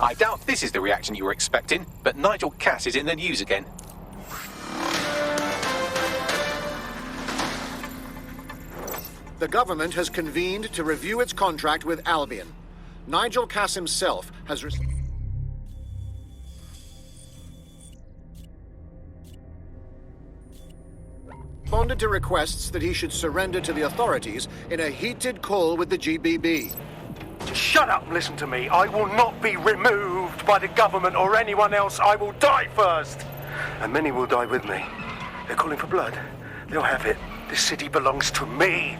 I doubt this is the reaction you were expecting, but Nigel Cass is in the news again. The government has convened to review its contract with Albion. Nigel Cass himself has responded to requests that he should surrender to the authorities in a heated call with the GBB. Just shut up and listen to me. I will not be removed by the government or anyone else. I will die first. And many will die with me. They're calling for blood. They'll have it. This city belongs to me.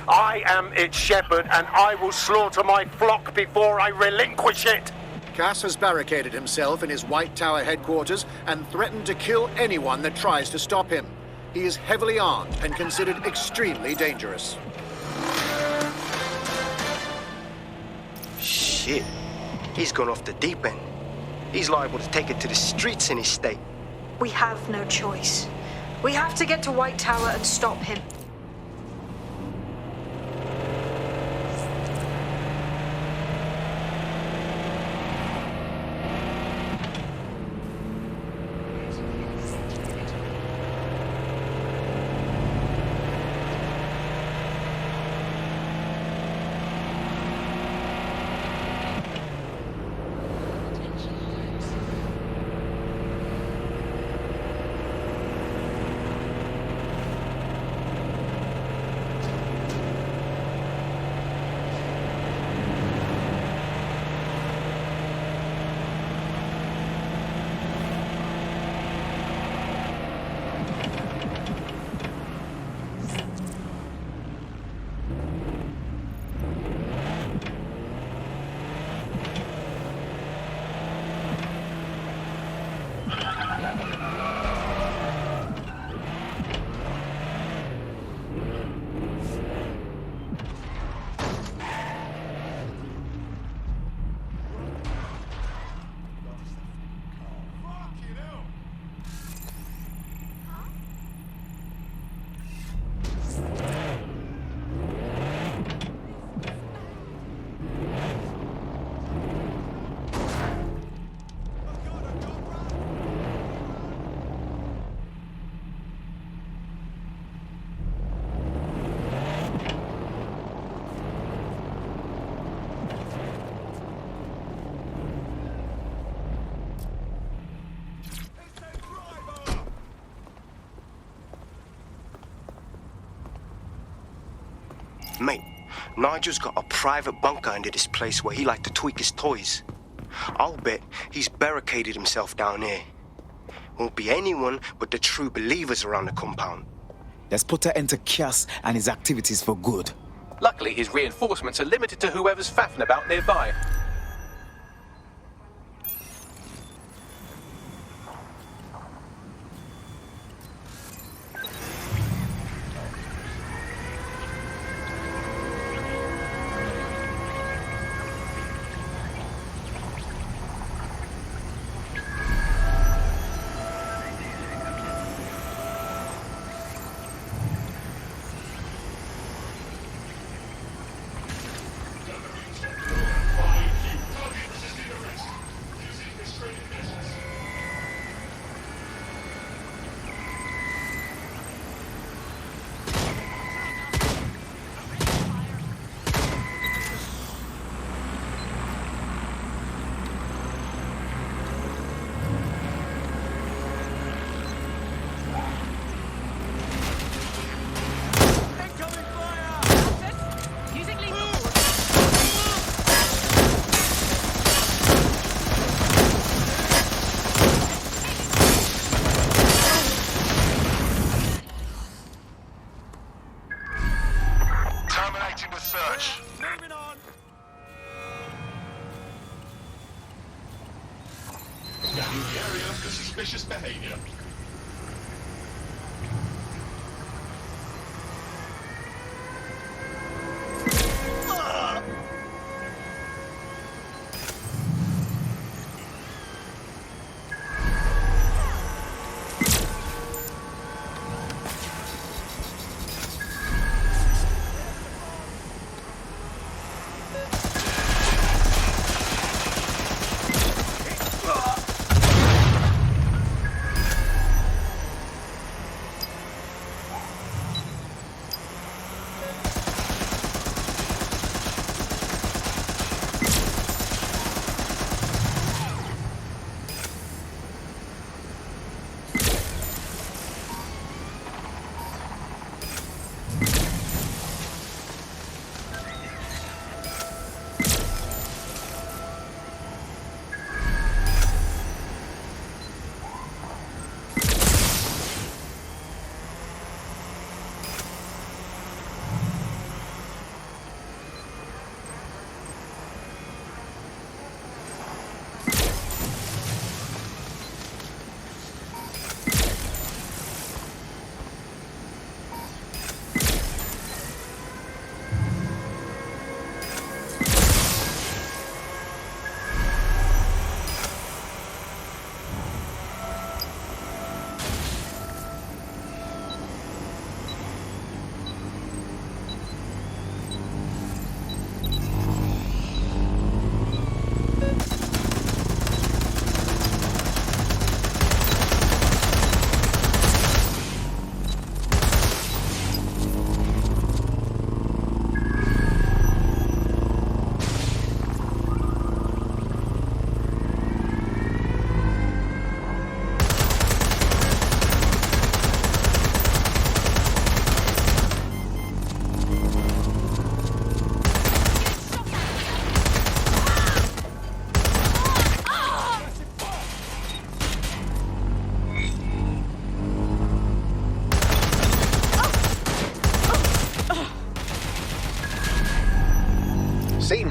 I am its shepherd, and I will slaughter my flock before I relinquish it. Cass has barricaded himself in his White Tower headquarters and threatened to kill anyone that tries to stop him. He is heavily armed and considered extremely dangerous. Shit. He's gone off the deep end. He's liable to take it to the streets in his state. We have no choice. We have to get to White Tower and stop him. Mate, Nigel's got a private bunker under this place where he like to tweak his toys. I'll bet he's barricaded himself down here. Won't be anyone but the true believers around the compound. Let's put an end to Cass and his activities for good. Luckily, his reinforcements are limited to whoever's faffing about nearby. Suspicious behavior.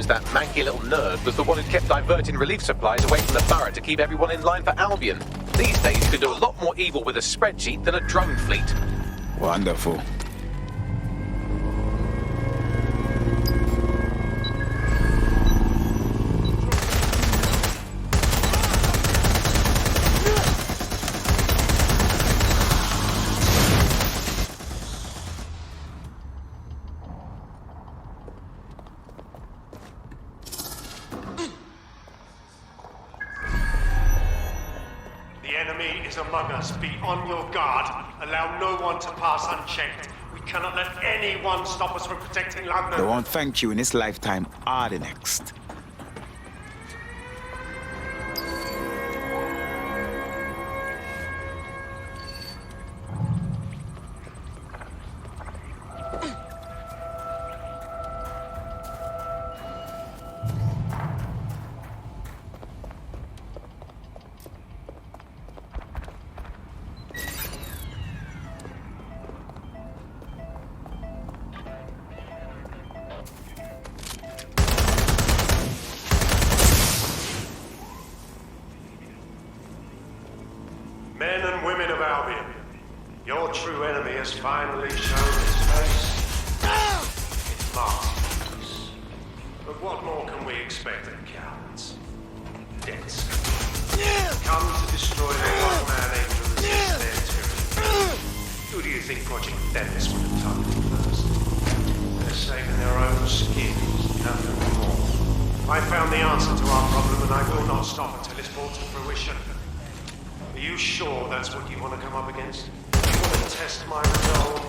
seems that manky little nerd was the one who kept diverting relief supplies away from the Borough to keep everyone in line for Albion. These days you can do a lot more evil with a spreadsheet than a drone fleet. Wonderful. The enemy is among us. Be on your guard. Allow no one to pass unchecked. We cannot let anyone stop us from protecting London. They won't thank you in this lifetime or the next. Men and women of Albion, your true enemy has finally shown his face. It's masterpiece. But what more can we expect of cowards? Dedsec. Come to destroy the one-man aim to resist their tyranny. Who do you think Project Dennis would have targeted first? They're saving their own skins, nothing more. I found the answer to our problem and I will not stop until it's brought to fruition. Are you sure that's what you want to come up against? You want to test my resolve?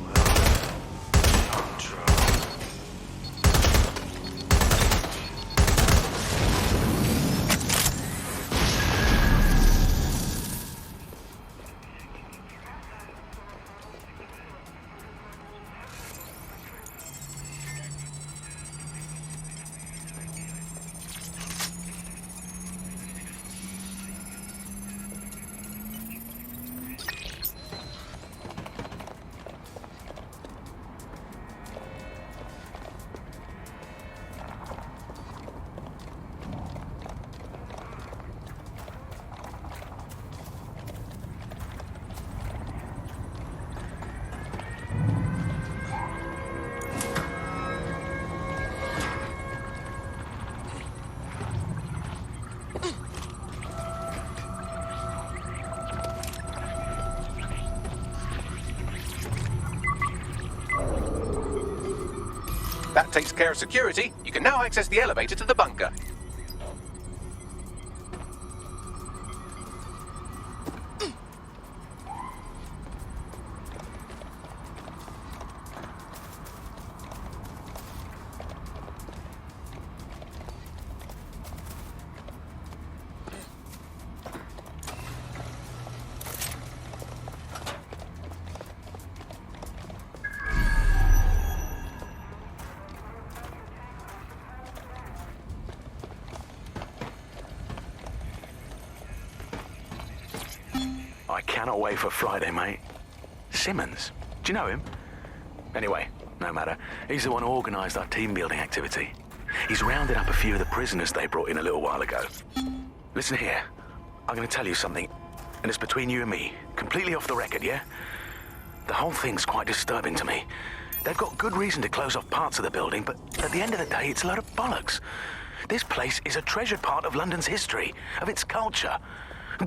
Well, don't try. That takes care of security. You can now access the elevator to the bunker. I cannot wait for Friday, mate. Simmons? Do you know him? Anyway, no matter. He's the one who organised our team-building activity. He's rounded up a few of the prisoners they brought in a little while ago. Listen here. I'm going to tell you something, and it's between you and me. Completely off the record, yeah? The whole thing's quite disturbing to me. They've got good reason to close off parts of the building, but at the end of the day, it's a load of bollocks. This place is a treasured part of London's history, of its culture.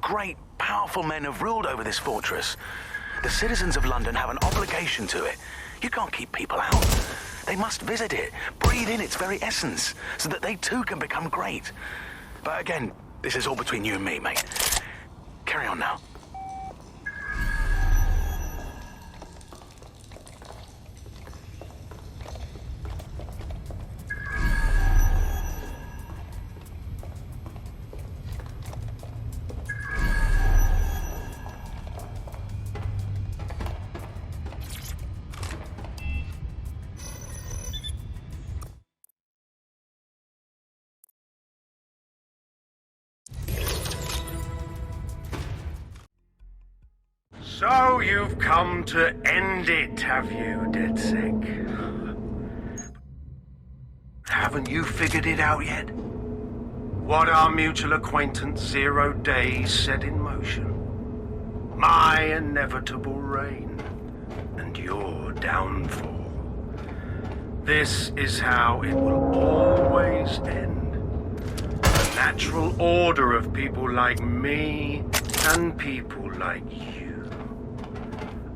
Great, powerful men have ruled over this fortress. The citizens of London have an obligation to it. You can't keep people out. They must visit it, breathe in its very essence, so that they too can become great. But again, this is all between you and me, mate. Carry on now. So you've come to end it, have you, Dedsec? How Haven't you figured it out yet? What our mutual acquaintance 0 Days set in motion? My inevitable reign and your downfall. This is how it will always end. The natural order of people like me and people like you.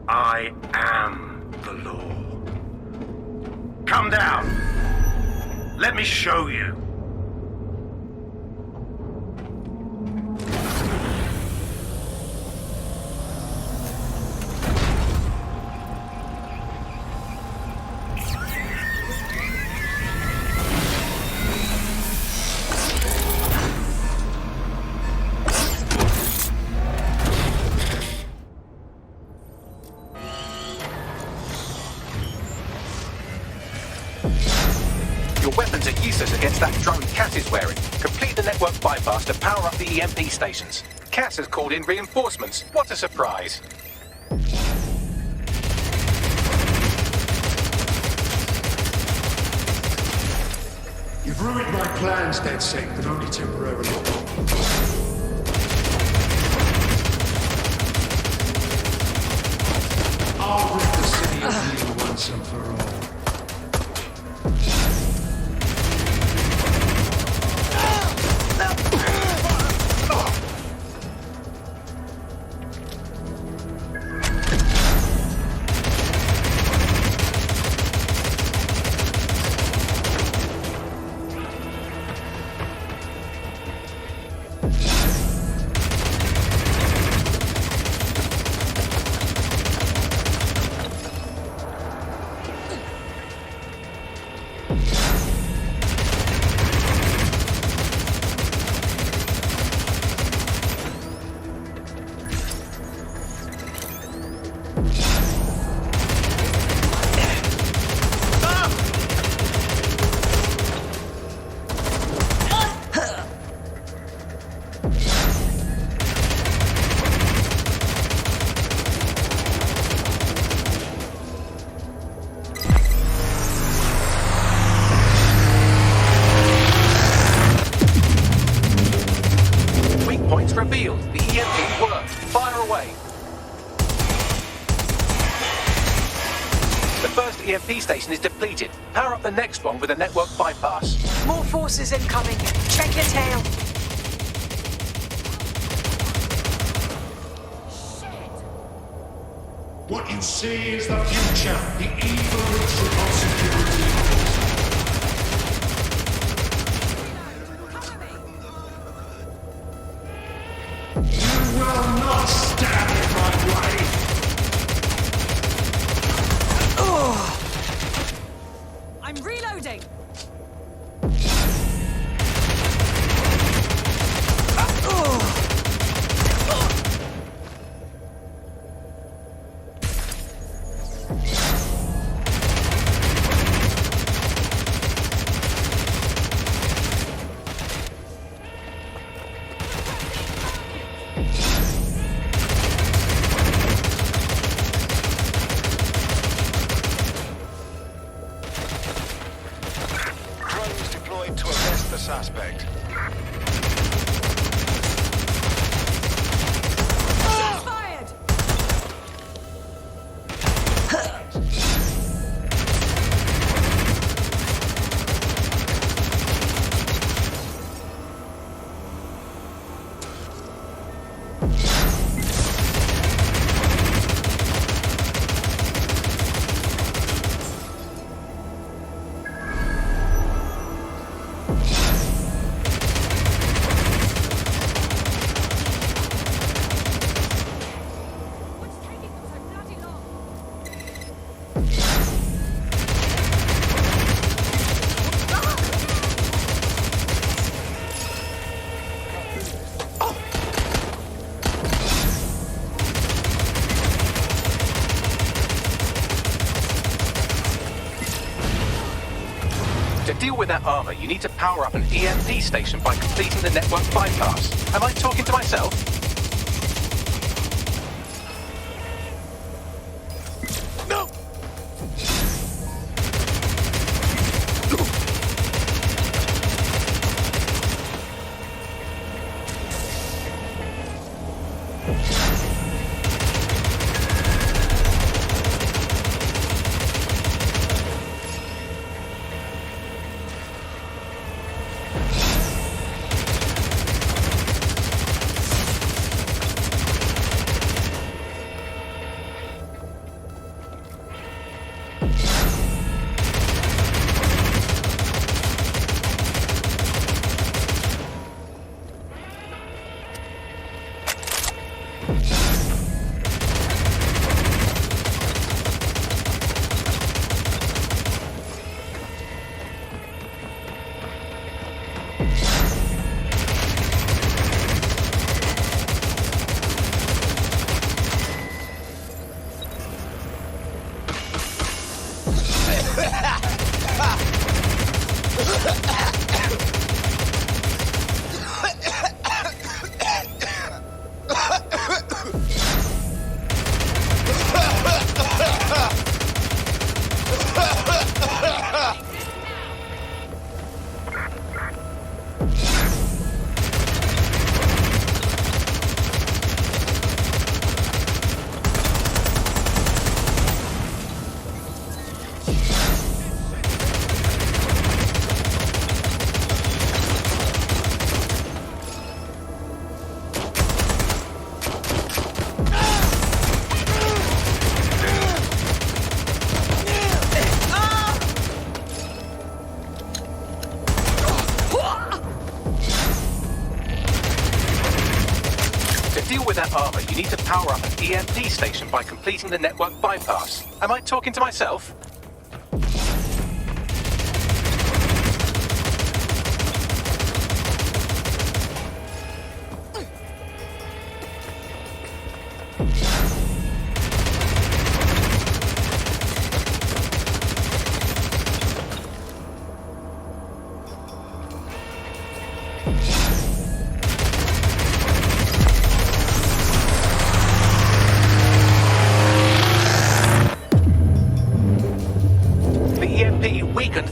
I am the law. Come down. Let me show you. Your weapons are useless against that drone Cass is wearing. Complete the network bypass to power up the EMP stations. Cass has called in reinforcements. What a surprise. You've ruined my plans, Dedsec, but only temporarily. I'll rid the city of you once and for all. Revealed. The EMP worked. Fire away. The first EMP station is depleted. Power up the next one with a network bypass. More forces incoming. Check your tail. What you see is the future, the evil ritual of security. You will not stand in my way! I'm reloading. Drones deployed to arrest the suspect. Fired. What's taking them so bloody long? To deal with that armor, you need to power up an EMP station by completing the network bypass. Am I talking to myself? No! You need to power up an EMP station by completing the network bypass. Am I talking to myself?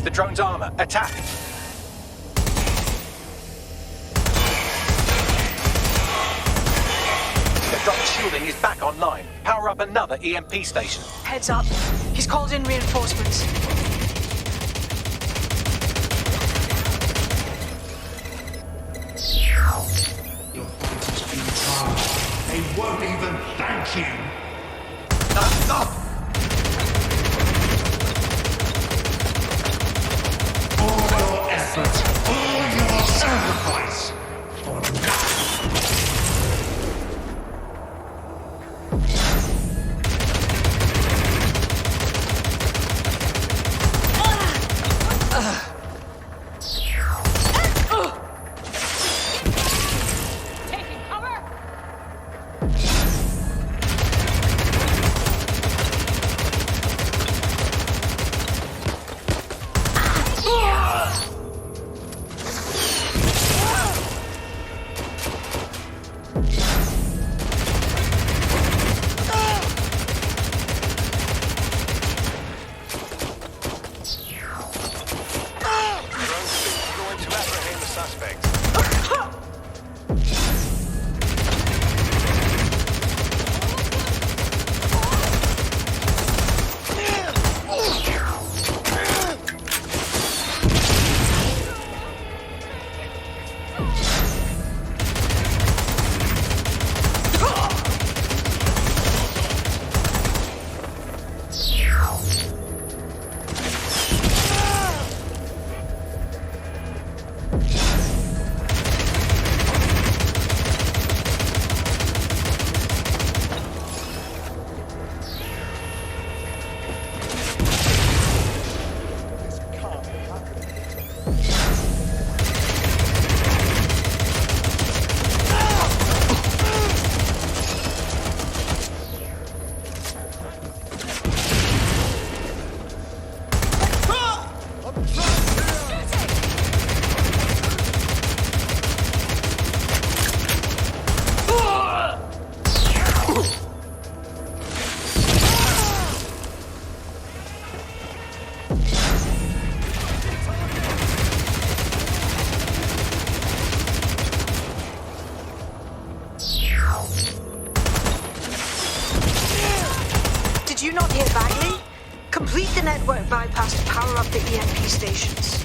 The drone's armor. Attack! The drone's shielding is back online. Power up another EMP station. Heads up. He's called in reinforcements. Your fight has been tried. They won't even thank you. All your effort, all your sacrifice, for nothing. Did you not hear Bagley? Complete the network bypass to power up the EMP stations.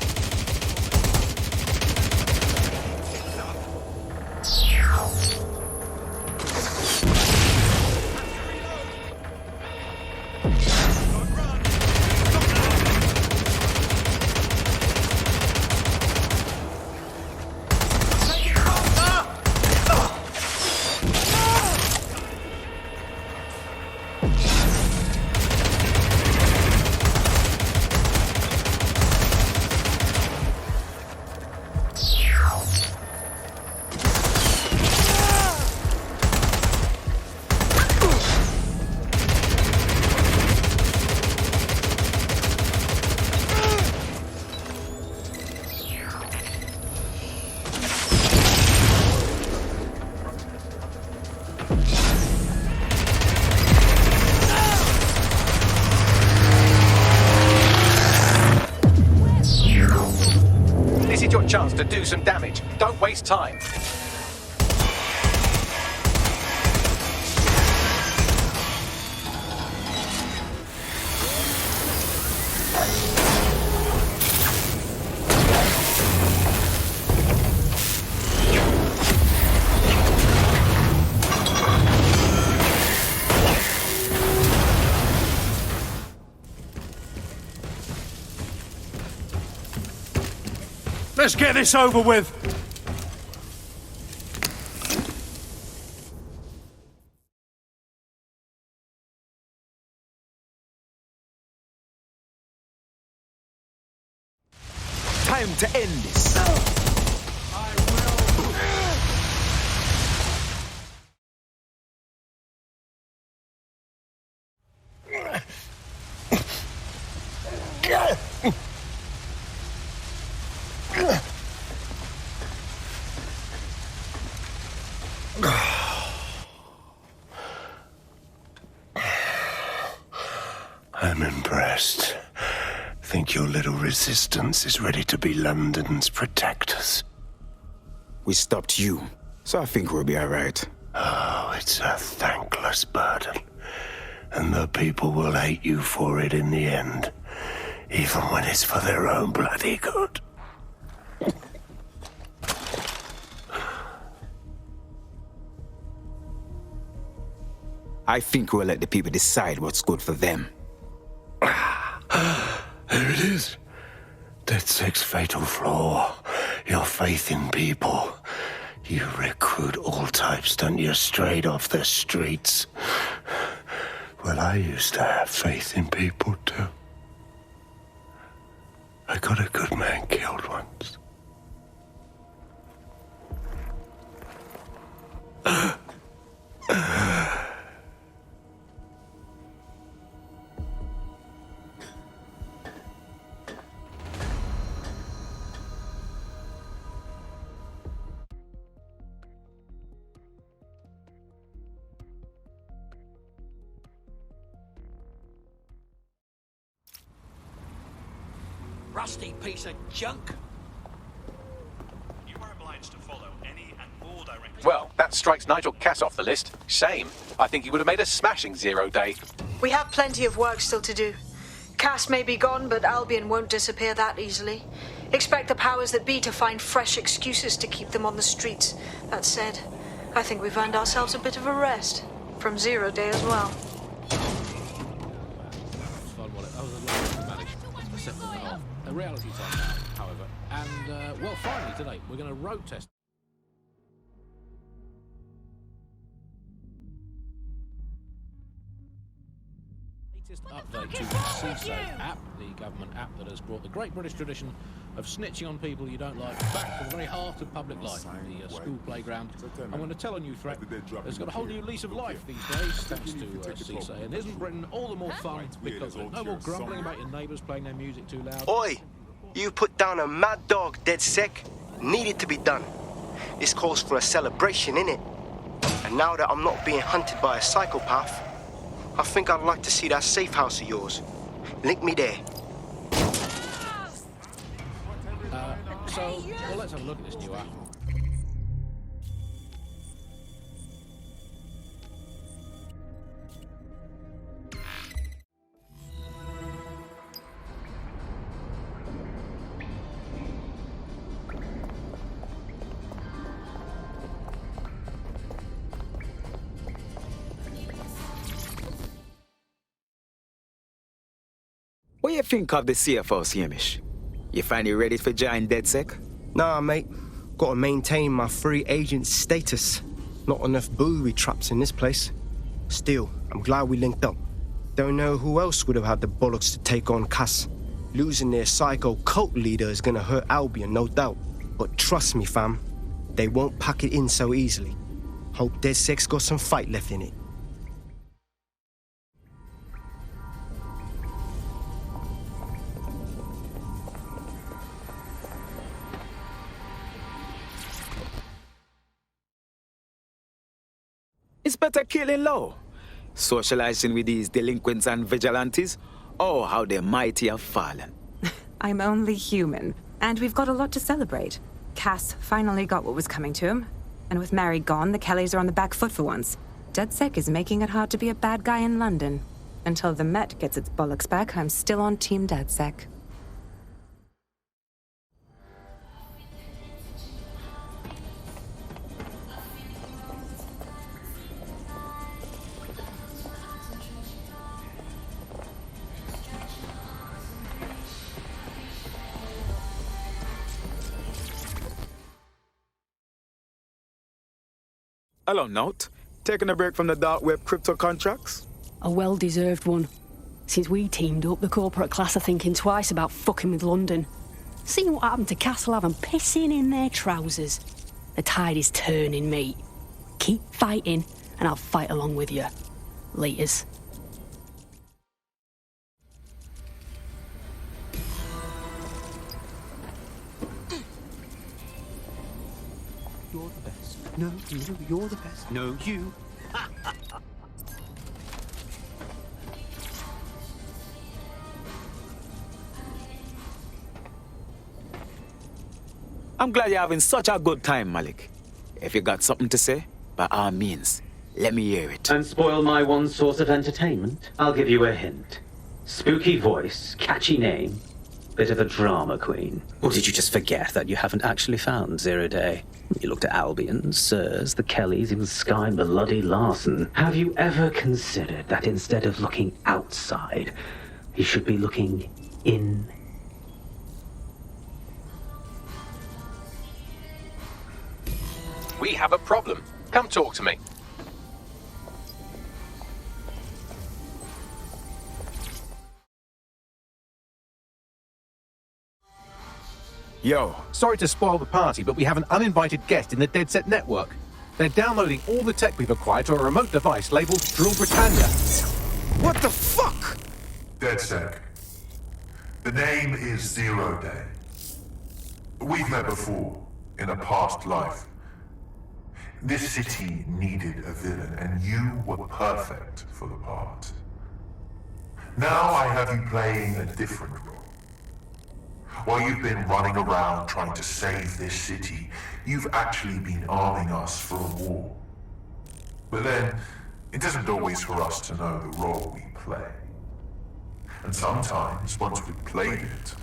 your chance to do some damage. Don't waste time. Let's get this over with. Time to end this. I'm impressed. Think your little resistance is ready to be London's protectors? We stopped you, so I think we'll be alright. Oh, it's a thankless burden. And the people will hate you for it in the end. Even when it's for their own bloody good. I think we'll let the people decide what's good for them. There it is. Dedsec's fatal flaw. Your faith in people. You recruit all types, don't you, straight off the streets. Well, I used to have faith in people, too. I got a good man killed once. Rusty piece of junk. You are obliged to follow any and all directives. Well, that strikes Nigel Cass off the list. Shame. I think he would have made a smashing 0 day. We have plenty of work still to do. Cass may be gone, but Albion won't disappear that easily. Expect the powers that be to find fresh excuses to keep them on the streets. That said, I think we've earned ourselves a bit of a rest. From 0 day as well. The reality time now, however. And, well, finally today, we're going to road test. Latest update to the CISO app, the government app that has brought the great British tradition of snitching on people you don't like back to the very heart of public life, the school playground. And when a tell on you threat has got a whole new lease of life these days, thanks to CISO. And isn't Britain all the more fun because there's no more grumbling about your neighbours playing their music too loud? Oi! You put down a mad dog, Dedsec. Needed to be done. This calls for a celebration, innit? And now that I'm not being hunted by a psychopath, I think I'd like to see that safe house of yours. Link me there. Well, let's have a look at this new app. What do you think of the safe house, Hamish? You finally ready for join Dedsec? Nah, mate. Gotta maintain my free agent status. Not enough booby traps in this place. Still, I'm glad we linked up. Don't know who else would have had the bollocks to take on Cass. Losing their psycho cult leader is gonna hurt Albion, no doubt. But trust me, fam, they won't pack it in so easily. Hope Dedsec's got some fight left in it. It's better killing low. Socializing with these delinquents and vigilantes. Oh, how the mighty have fallen. I'm only human. And we've got a lot to celebrate. Cass finally got what was coming to him. And with Mary gone, the Kellys are on the back foot for once. Dedsec is making it hard to be a bad guy in London. Until the Met gets its bollocks back, I'm still on Team Dedsec. Hello, Note. Taking a break from the dark web crypto contracts? A well-deserved one. Since we teamed up, the corporate class are thinking twice about fucking with London. See what happened to Castlehaven pissing in their trousers. The tide is turning, mate. Keep fighting, and I'll fight along with you. Laters. You're the best. No, you're the best. No, you. I'm glad you're having such a good time, Malik. If you got something to say, by all means, let me hear it. And spoil my one source of entertainment? I'll give you a hint. Spooky voice, catchy name, bit of a drama queen. Or did you just forget that you haven't actually found Zero Day? You looked at Albion, Sirs, the Kellys, even Sky Bloody Larson. Have you ever considered that instead of looking outside, you should be looking in? We have a problem. Come talk to me. Yo. Sorry to spoil the party, but we have an uninvited guest in the Dedsec network. They're downloading all the tech we've acquired to a remote device labeled Drill Britannia. What the fuck? Dedsec. The name is Zero Day. We've met before, in a past life. This city needed a villain, and you were perfect for the part. Now I have you playing a different role. While you've been running around trying to save this city, you've actually been arming us for a war. But then, it isn't always for us to know the role we play. And sometimes, once we've played it,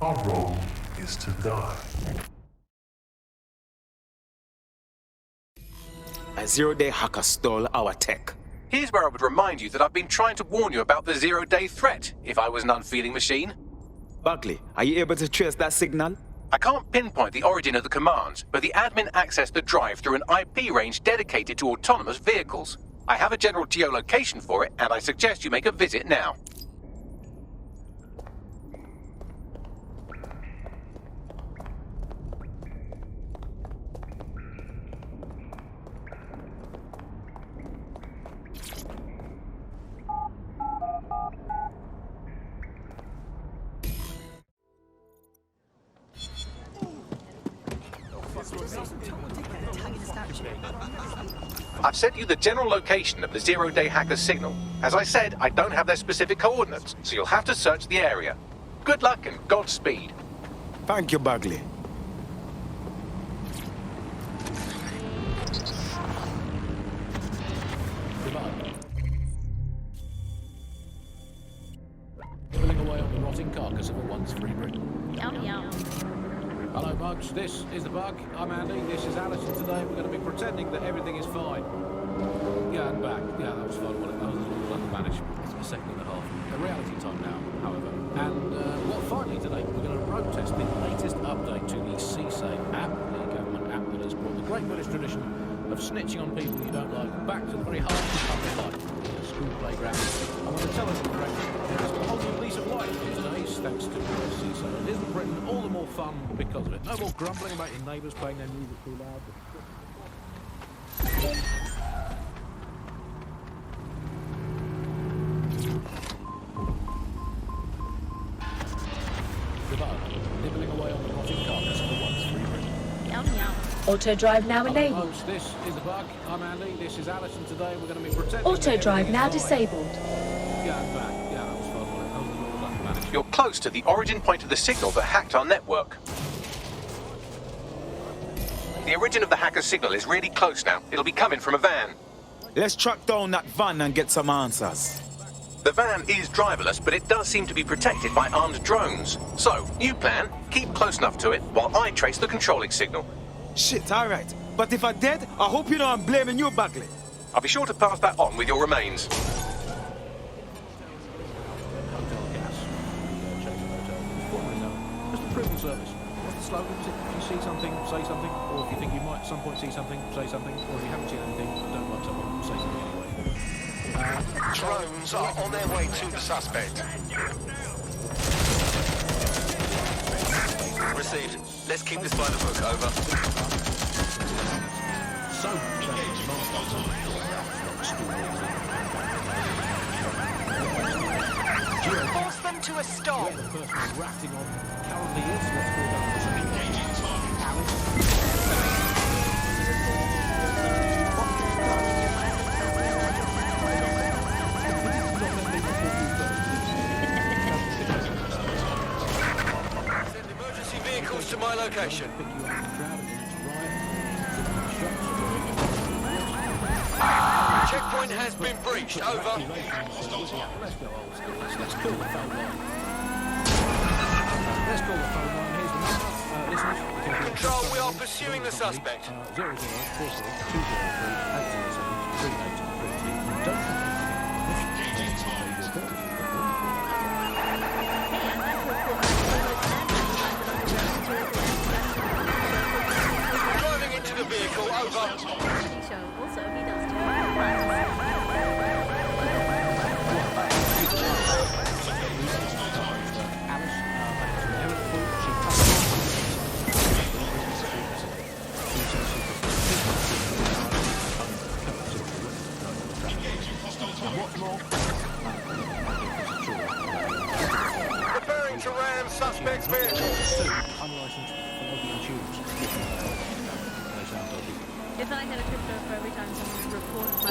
our role is to die. A zero-day hacker stole our tech. Here's where I would remind you that I've been trying to warn you about the zero-day threat, if I was an unfeeling machine. Bugley, are you able to trace that signal? I can't pinpoint the origin of the commands, but the admin accessed the drive through an IP range dedicated to autonomous vehicles. I have a general geolocation for it, and I suggest you make a visit now. I've sent you the general location of the zero-day hacker's signal. As I said, I don't have their specific coordinates, so you'll have to search the area. Good luck and Godspeed. Thank you, Bugley. Pulling away on the rotting carcass of a once free Britain. Yum yum. Hello, Bugs. This is the Bug. I'm Andy. This is Alison. Today we're going to be pretending that everything is fine. Yeah, and back. Yeah, that was fun. That was a little undermanaged. It's a second and a half. A reality time now, however. And, well, finally today we're going to road test the latest update to the CSAVE app, the government app that has brought the great British tradition of snitching on people you don't like back to the very heart of public life, the school playground. I want to tell us there is a whole new lease of life in today's, thanks to CSAVE. Isn't Britain all the more fun because of it? No more grumbling about your neighbours playing their music too loud. Nibbling away on the rotting carcass of the once free Britain. Yum yum. Auto drive now enabled. Folks, this is the Bug. I'm Andy. This is Alison. Today we're going to be pretending. Auto drive now disabled. Yeah, I'm back. Yeah, that was fun. That was a little undermanaged. You're close to the origin point of the signal that hacked our network. The origin of the hacker's signal is really close now. It'll be coming from a van. Let's track down that van and get some answers. The van is driverless, but it does seem to be protected by armed drones. So, new plan, keep close enough to it while I trace the controlling signal. Shit, alright. But if I'm dead, I hope you know I'm blaming you badly. I'll be sure to pass that on with your remains. Just the prison service. What's the slogan? Is it, if you see something, say something, or if you think you might at some point see something, say something, or if you haven't seen anything, don't like someone, say something anyway. Drones are on their way to the suspect. Received. Let's keep this by the book, over. So, Force them to a stop. the person who's racting on currently is what's called Send emergency vehicles to my location. Checkpoint has been breached, over. Let's call the phone line. Let's call the phone line. Here's the number. Listeners, Control, we are pursuing the suspect. 00 Driving into the vehicle, over. Preparing to ram suspect's vehicle. If I had a crypto for every time someone reports my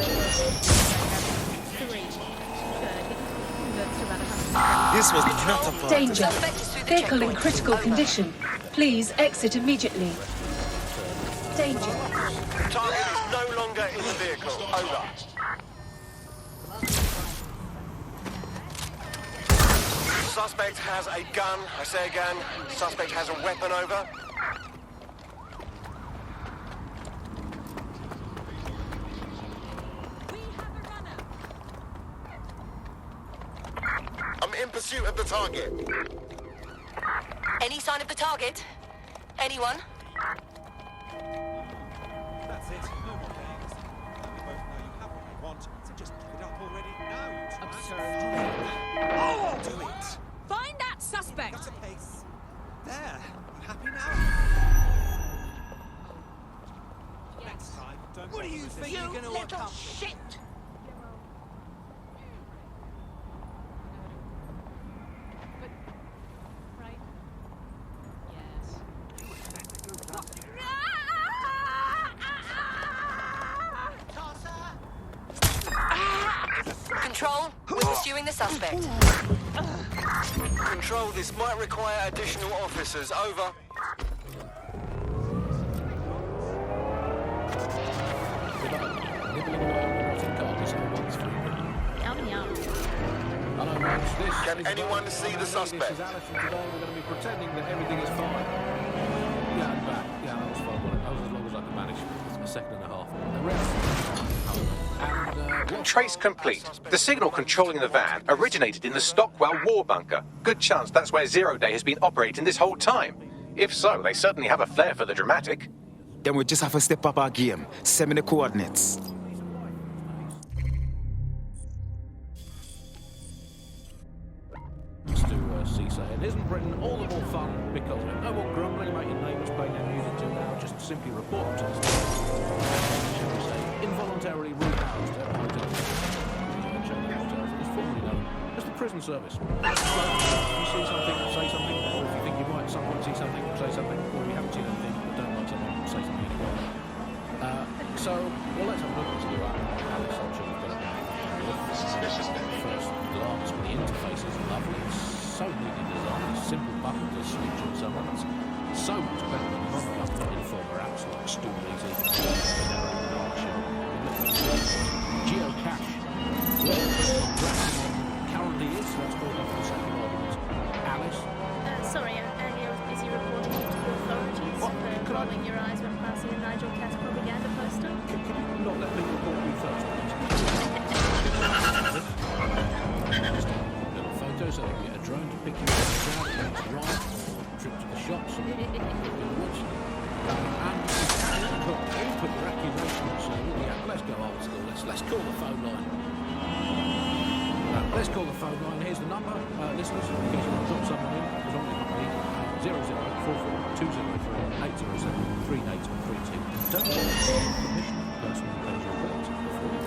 This was not a part. Danger. Vehicle in critical condition. Please exit immediately. Danger. Target is no longer in the vehicle, over. Suspect has a gun. I say again, suspect has a weapon, over. I'm in pursuit of the target. Any sign of the target? Anyone? That's it. No more games. We both know you have what you want, so just give it up already. Now you Absurd. Oh! Do it. Find that suspect! Got a pace. There. You happy now? Next time, don't. What do you think you're gonna little shit! Control, we're pursuing the suspect. Control, this might require additional officers, over. Can anyone see the suspect? This is Alex, and today we're going to be pretending that everything is fine. Yeah, I'm back. Yeah, that was fun. That was as long as I could manage. A second and a half. The rest. Trace complete. The signal controlling the van originated in the Stockwell war bunker. Good chance that's where Zero Day has been operating this whole time. If so, they certainly have a flair for the dramatic. Then we just have to step up our game. Send me the coordinates. And isn't Britain all the more fun because of it? No more grumbling about your neighbours playing their music too loud. Just simply report them to the station. Shall we say, involuntarily rehoused at a hotel. A chain of hotels that is formerly known as the prison service. So, if you see something, say something. Or if you think you might at some point see something, say something. Or if you haven't seen anything, but don't like something, say something anyway. So, well, let's have a look at this. Alex, I'm sure you've got a first glance, but the interface is lovely. It's so neat. simple button to switch on someone. It's so much better than non-government informer apps like Stoolies, Geocache. Currently is, so let's call that for the second argument. Alice? Sorry, earlier I was busy reporting you to the authorities for rolling your eyes when passing a Nigel Cass propaganda poster. Can you not let me report you first, please? Little photo so they can get a drone to pick you up the crowd against the ride, trip to the shops, and in the woods. And put your accusations, let's go old school, let's call the phone line. Let's call the phone line. Here's the number, listeners, in case you want to drop someone in, as long as you company, 0044 203 807 3832. Don't get permission of the person who pays your bills before.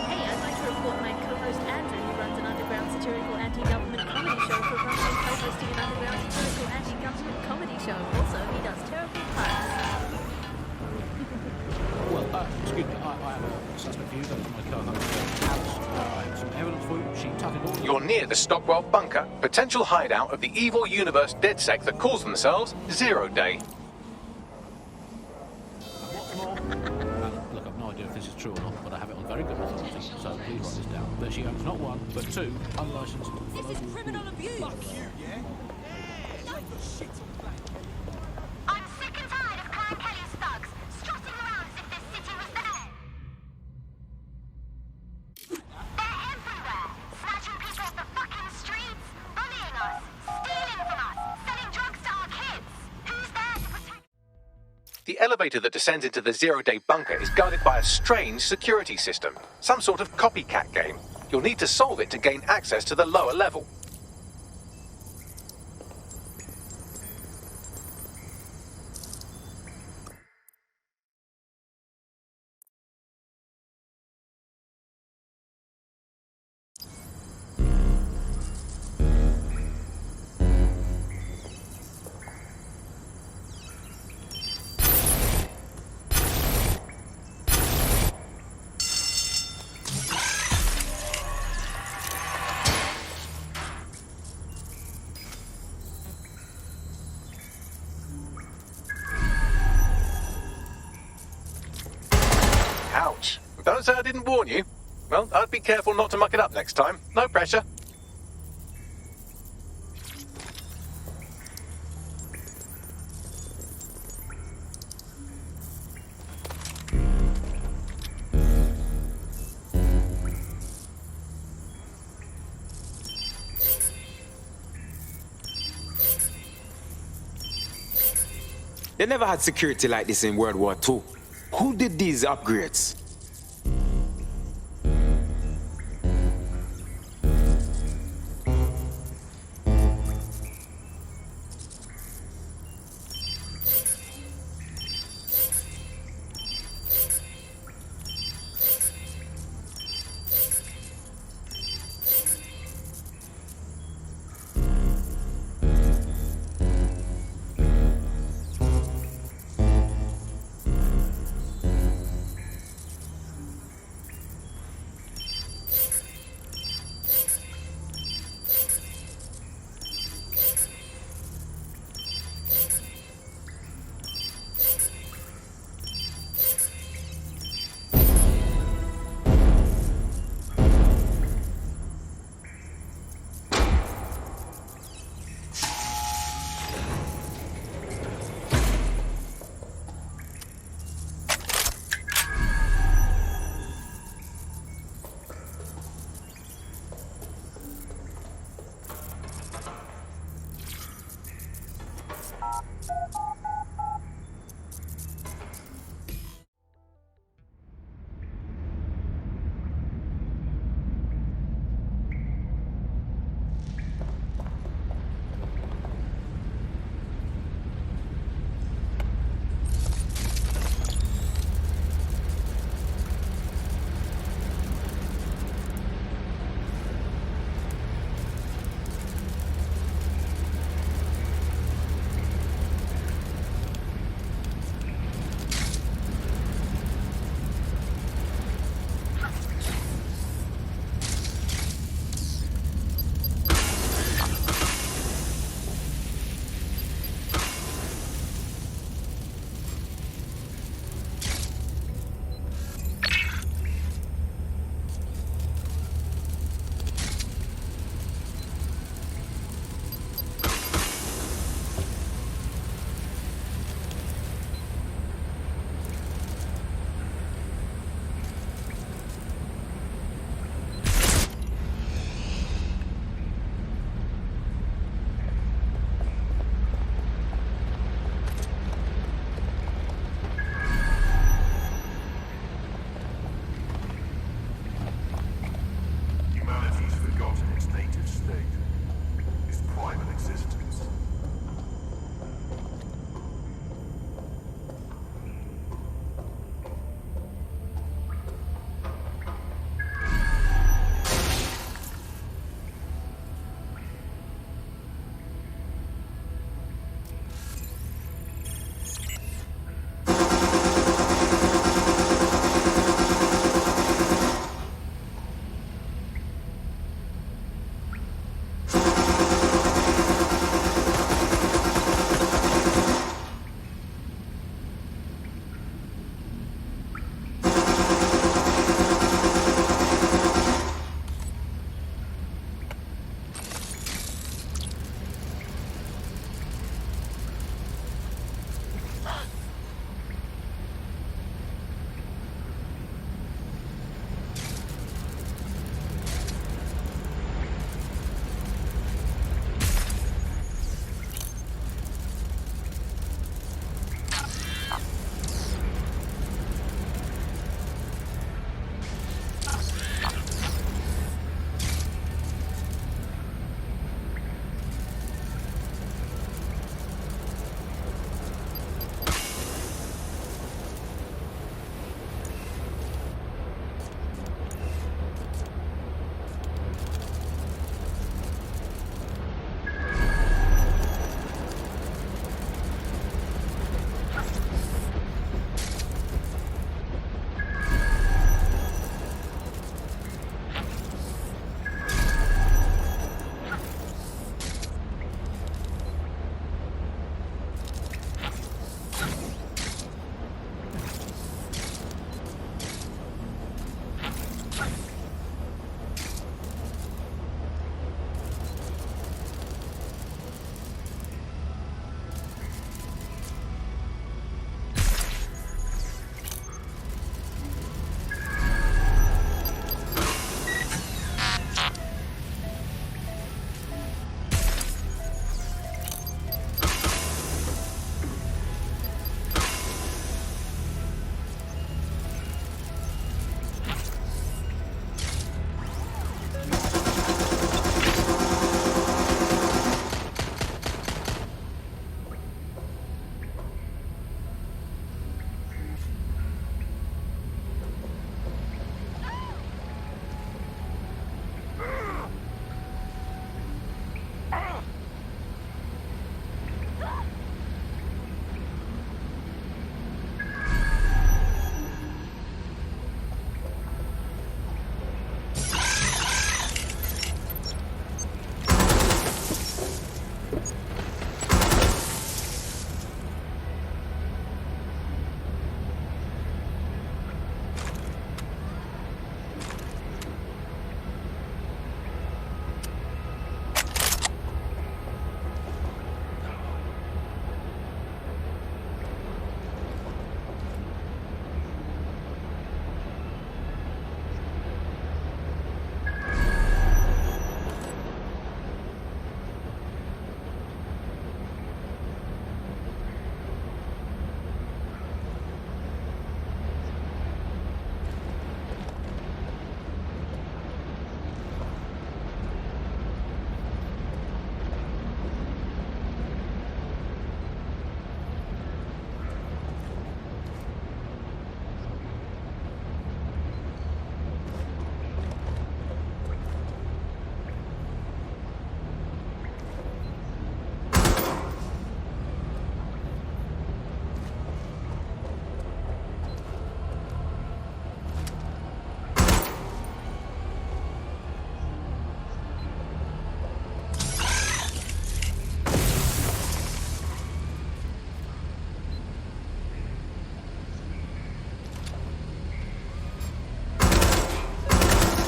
Hey, I'd like to report my co-host Andrew, who runs an underground satirical anti-government comedy show, for currently co-hosting an underground satirical anti-government comedy show. Also, he does terrible parts. Well, excuse me, I have a suspect for you. That was my co-host, Alice. I have some evidence for you. She tutted all... You're near the Stockwell bunker, potential hideout of the evil universe Dedsec that calls themselves Zero Day. What's more, look, I've no idea if this is true or not, but I have it on very good authority, so please write this down. That she owns not one, but two unlicensed... This is criminal abuse! Fuck you, yeah? Like a shit on I'm sick and tired of Clan Kelly's thugs strutting around as if this city was theirs. They're everywhere, snatching people off the fucking streets, bullying us, stealing from us, selling drugs to our kids. Who's there to protect? The elevator that descends into the Zero-Day bunker is guarded by a strange security system, some sort of copycat game. You'll need to solve it to gain access to the lower level. Ouch. Don't say I didn't warn you. Well, I'd be careful not to muck it up next time. No pressure. They never had security like this in World War II. Who did these upgrades?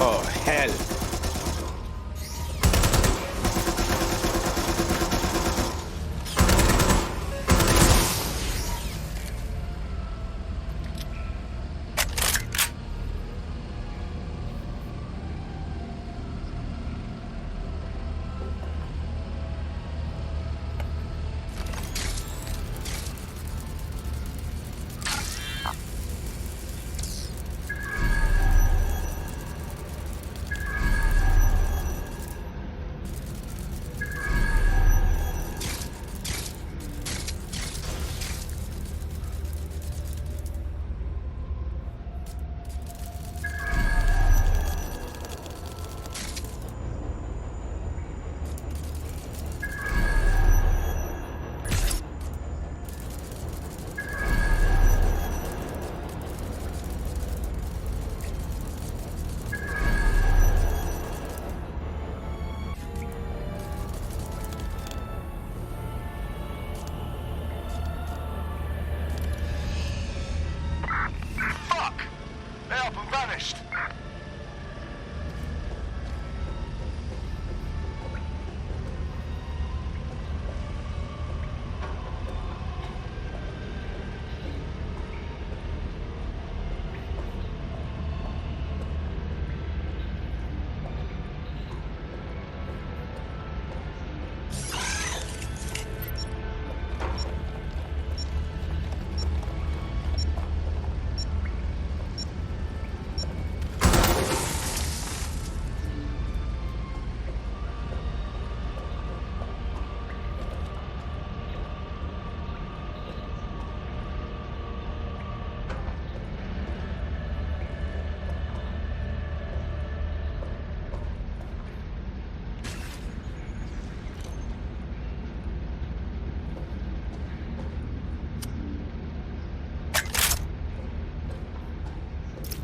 Oh, hell.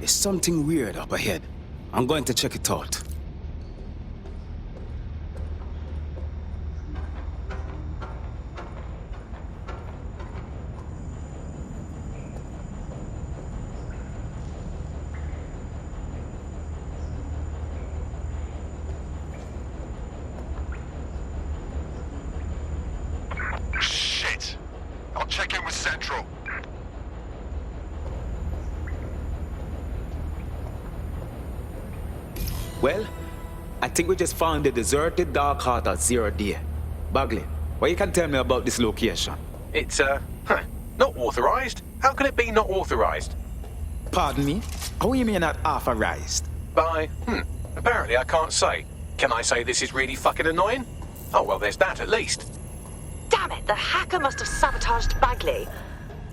There's something weird up ahead. I'm going to check it out. Shit! I'll check in with Central. Well, I think we just found the deserted dark heart of Zero Day. Bagley, what you can tell me about this location? It's, not authorized. How can it be not authorized? Pardon me? How you mean not authorized? By, apparently I can't say. Can I say this is really fucking annoying? Oh, well, there's that at least. Damn it, the hacker must have sabotaged Bagley.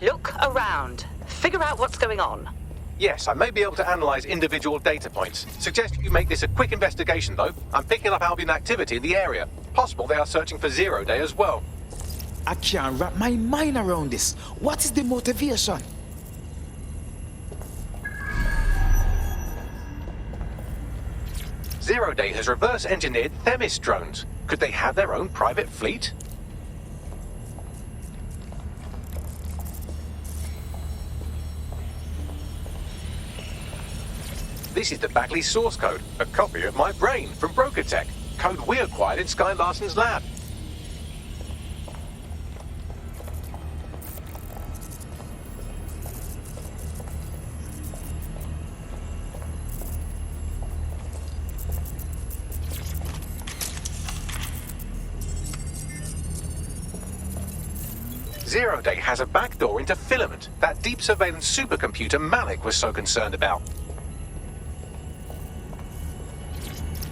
Look around. Figure out what's going on. Yes, I may be able to analyze individual data points. Suggest you make this a quick investigation, though. I'm picking up Albion activity in the area. Possible they are searching for Zero Day as well. I can't wrap my mind around this. What is the motivation? Zero Day has reverse-engineered Themis drones. Could they have their own private fleet? This is the Bagley source code, a copy of my brain from Broker Tech, code we acquired in Sky Larson's lab. Zero Day has a backdoor into Filament, that deep surveillance supercomputer Malik was so concerned about.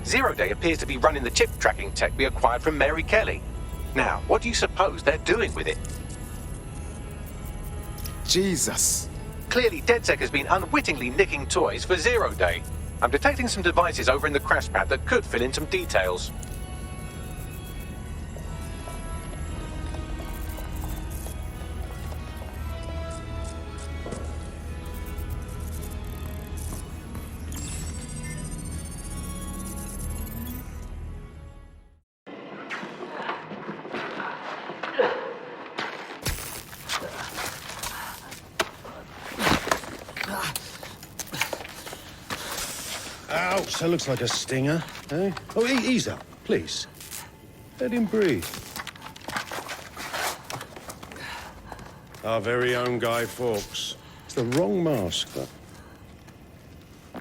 Zero Day appears to be running the chip tracking tech we acquired from Mary Kelly. Now, what do you suppose they're doing with it? Jesus. Clearly, Dedsec has been unwittingly nicking toys for Zero Day. I'm detecting some devices over in the crash pad that could fill in some details. That looks like a stinger, eh? Oh, ease up, please. Let him breathe. Our very own Guy Fawkes. It's the wrong mask, though.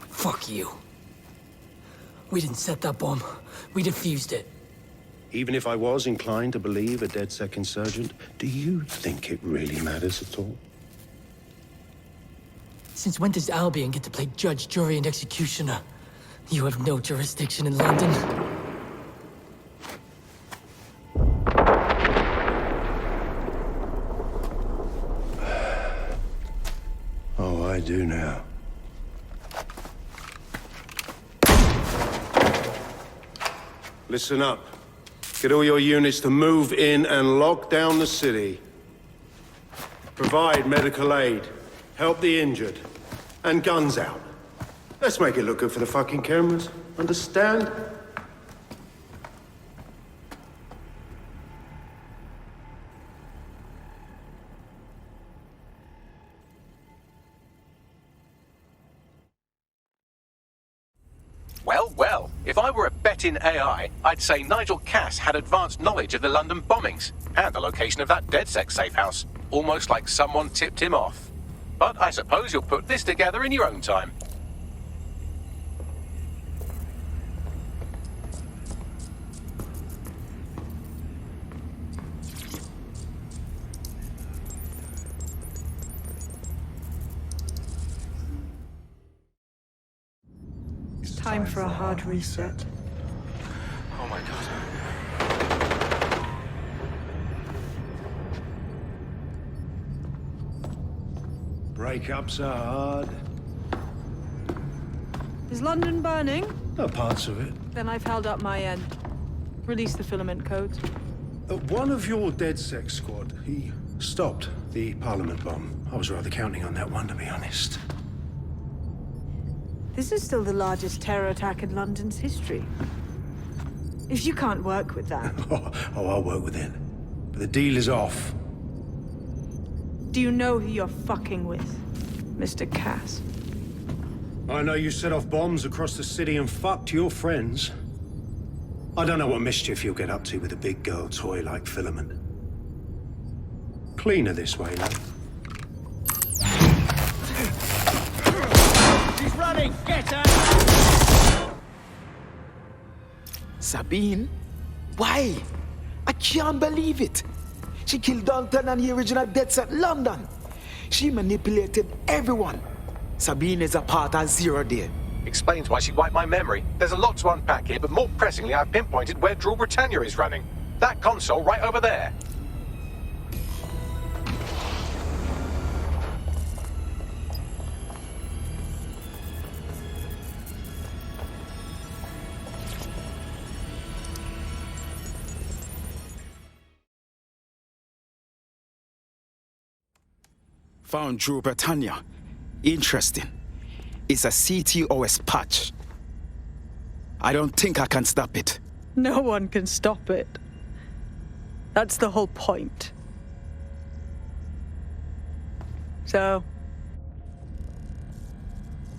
Fuck you. We didn't set that bomb. We defused it. Even if I was inclined to believe a Dedsec insurgent, do you think it really matters at all? Since when does Albion get to play judge, jury, and executioner? You have no jurisdiction in London. Oh, I do now. Listen up. Get all your units to move in and lock down the city. Provide medical aid. Help the injured. And guns out. Let's make it look good for the fucking cameras. Understand? Well, well, if I were a betting AI, I'd say Nigel Cass had advanced knowledge of the London bombings and the location of that Dedsec safe house, almost like someone tipped him off. But I suppose you'll put this together in your own time. Time for a hard reset. Oh my god. Breakups are hard. Is London burning? No, parts of it. Then I've held up my end. Release the filament codes. One of your Dedsec squad, he stopped the Parliament bomb. I was rather counting on that one, to be honest. This is still the largest terror attack in London's history. If you can't work with that... Oh, I'll work with it. But the deal is off. Do you know who you're fucking with, Mr. Cass? I know you set off bombs across the city and fucked your friends. I don't know what mischief you'll get up to with a big girl toy like Filament. Cleaner this way, though. She's running! Get her! Sabine? Why? I can't believe it. She killed Dalton and the original Dedsec London. She manipulated everyone. Sabine is a part of Zero Day. Explains why she wiped my memory. There's a lot to unpack here, but more pressingly, I've pinpointed where Drill Britannia is running. That console right over there. Found Drill Britannia. Interesting. It's a CTOS patch. I don't think I can stop it. No one can stop it. That's the whole point. So...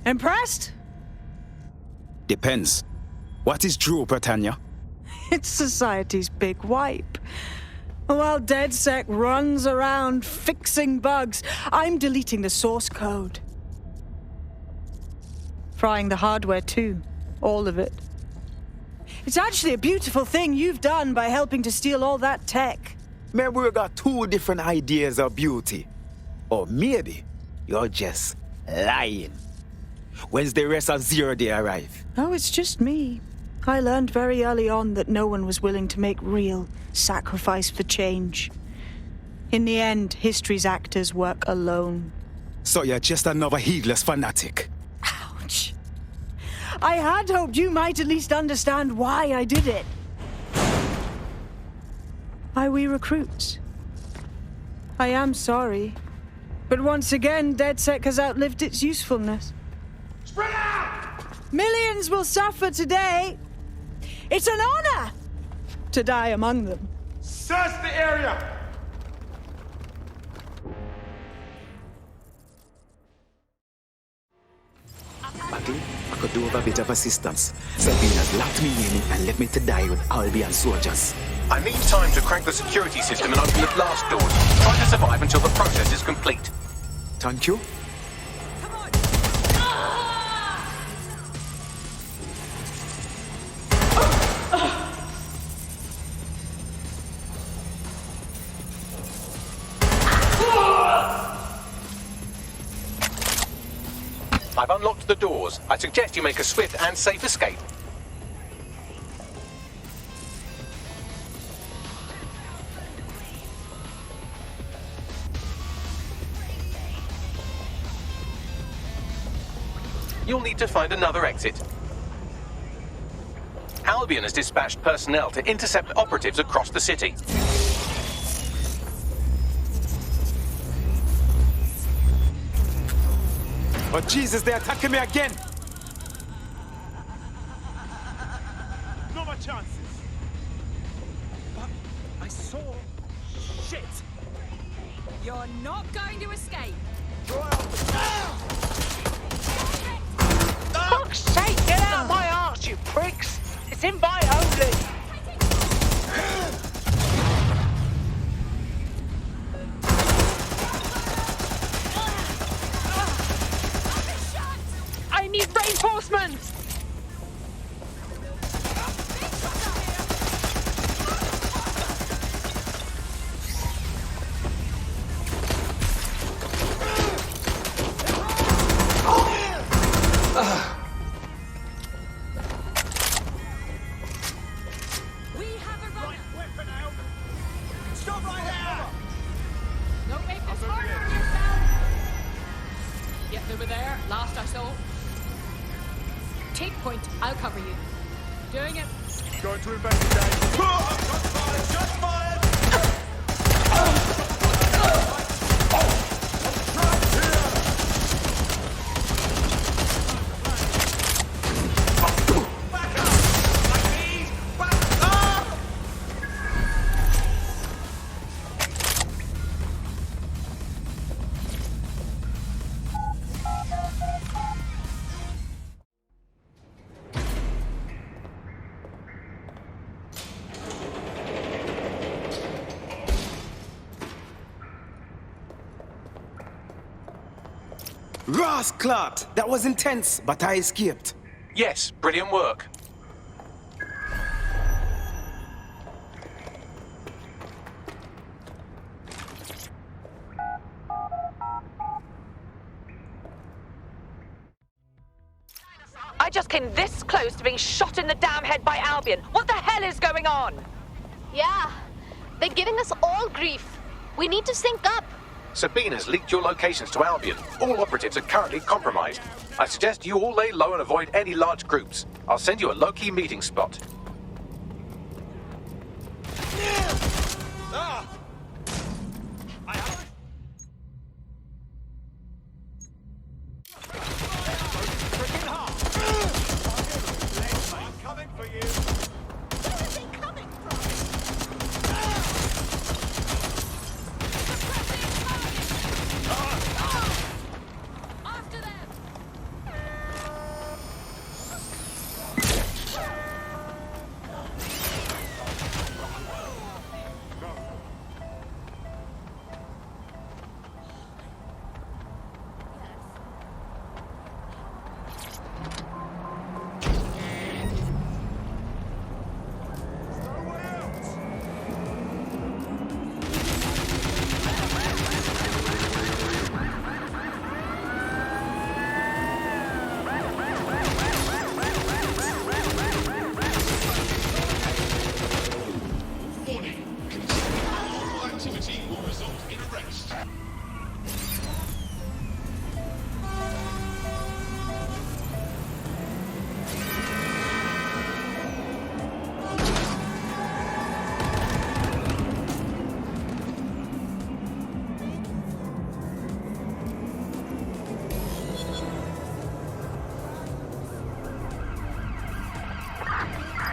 impressed? Depends. What is Drill Britannia? It's society's big wipe. While Dedsec runs around fixing bugs, I'm deleting the source code. Frying the hardware too. All of it. It's actually a beautiful thing you've done by helping to steal all that tech. Maybe we got two different ideas of beauty. Or maybe you're just lying. When's the rest of Zero Day arrive? Oh, it's just me. I learned very early on that no one was willing to make real sacrifice for change. In the end, history's actors work alone. So you're just another heedless fanatic. Ouch. I had hoped you might at least understand why I did it. Why we recruits. I am sorry. But once again, Dedsec has outlived its usefulness. Spread out! Millions will suffer today. It's an honor to die among them. Search the area! Bagley, I could could do with a bit of assistance. Sabina's locked me in and left me to die with Albion soldiers. I need time to crank the security system and open the blast doors. Try to survive until the process is complete. Thank you. I've unlocked the doors. I suggest you make a swift and safe escape. You'll need to find another exit. Albion has dispatched personnel to intercept operatives across the city. Oh Jesus, they're attacking me again! Not my chances. But I saw shit. You're not going to escape. Fuck's sake, get out of my arse, you pricks! It's invite only! I need reinforcements! I'll cover you. Doing it. Going to investigate. Shots fired! Shots fired! Rasclot! That was intense, but I escaped. Yes, brilliant work. I just came this close to being shot in the damn head by Albion. What the hell is going on? Yeah, they're giving us all grief. We need to sync up. Sabina's leaked your locations to Albion. All operatives are currently compromised. I suggest you all lay low and avoid any large groups. I'll send you a low-key meeting spot.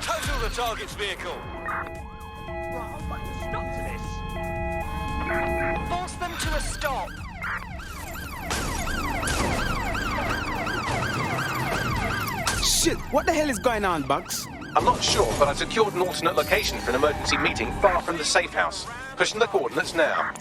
Total the target's vehicle. Right, I'll put a stop to this. Force them to a stop. What the hell is going on, Bugs? I'm not sure, but I've secured an alternate location for an emergency meeting far from the safe house. Pushing the coordinates now.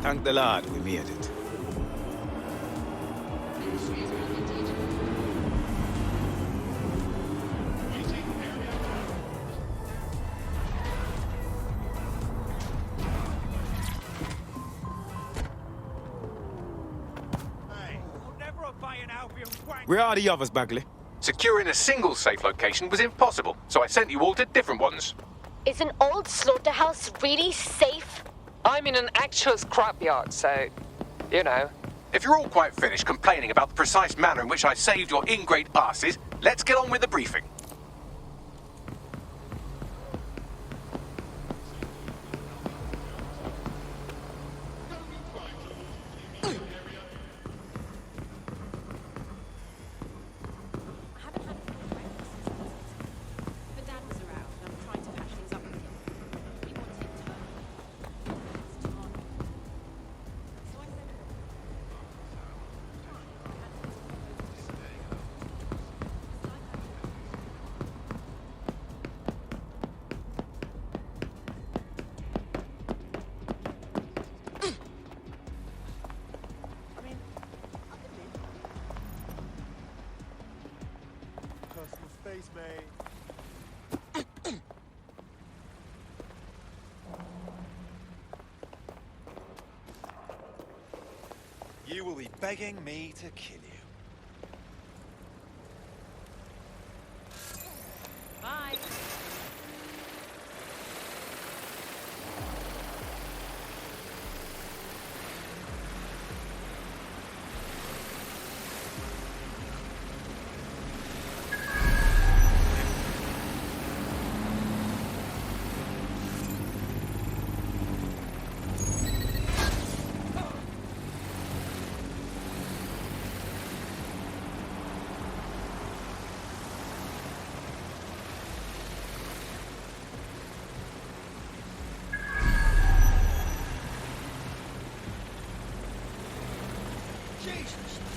Thank the Lord we made it. Where are the others, Bagley? Securing a single safe location was impossible, so I sent you all to different ones. Is an old slaughterhouse really safe? I'm in an actual scrapyard, so, you know. If you're all quite finished complaining about the precise manner in which I saved your ingrate asses, let's get on with the briefing. You will be begging me to kill you. Bye. Jesus